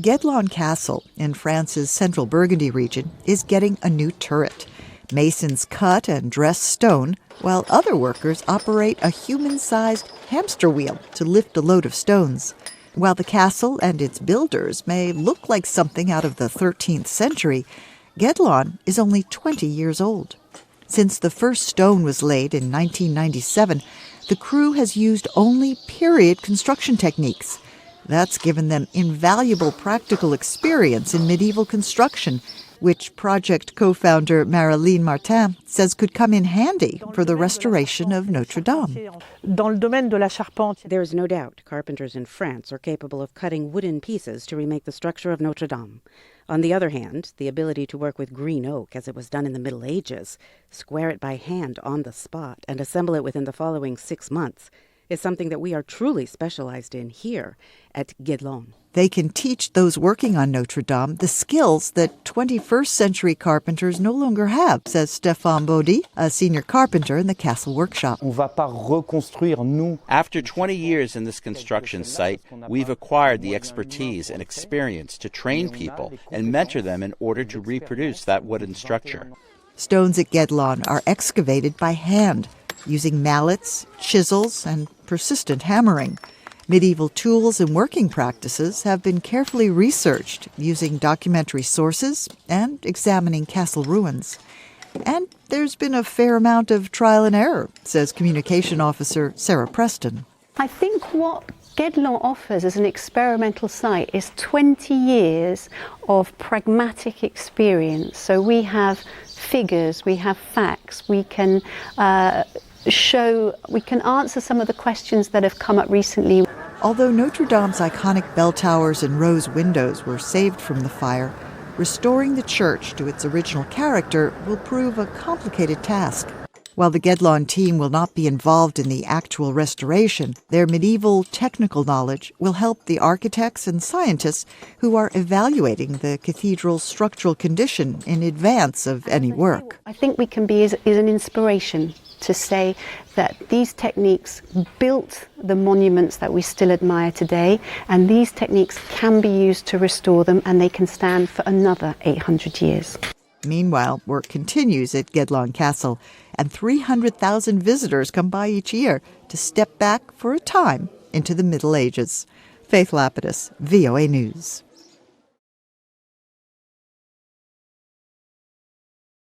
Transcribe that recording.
Guédelon Castle in France's central Burgundy region is getting a new turret. Masons cut and dress stone, while other workers operate a human-sized hamster wheel to lift a load of stones. While the castle and its builders may look like something out of the 13th century, Guédelon is only 20 years old. Since the first stone was laid in 1997, the crew has used only period construction techniques. That's given them invaluable practical experience in medieval construction, which project co-founder Marilyn Martin says could come in handy for the restoration of Notre Dame. There is no doubt carpenters in France are capable of cutting wooden pieces to remake the structure of Notre Dame. On the other hand, the ability to work with green oak as it was done in the Middle Ages, square it by hand on the spot, and assemble it within the following 6 months, is something that we are truly specialized in here at Guédelon. They can teach those working on Notre Dame the skills that 21st century carpenters no longer have, says Stéphane Baudy, a senior carpenter in the castle workshop. After 20 years in this construction site, we've acquired the expertise and experience to train people and mentor them in order to reproduce that wooden structure. Stones at Guédelon are excavated by hand, using mallets, chisels, and persistent hammering. Medieval tools and working practices have been carefully researched using documentary sources and examining castle ruins. And there's been a fair amount of trial and error, says communication officer Sarah Preston. I think what Guédelon offers as an experimental site is 20 years of pragmatic experience. So we have figures, we have facts, we can answer some of the questions that have come up recently. Although Notre Dame's iconic bell towers and rose windows were saved from the fire, restoring the church to its original character will prove a complicated task. While the Guédelon team will not be involved in the actual restoration, their medieval technical knowledge will help the architects and scientists who are evaluating the cathedral's structural condition in advance of any work. I think we can be as an inspiration to say that these techniques built the monuments that we still admire today, and these techniques can be used to restore them, and they can stand for another 800 years. Meanwhile, work continues at Guédelon Castle, and 300,000 visitors come by each year to step back for a time into the Middle Ages. Faith Lapidus, VOA News.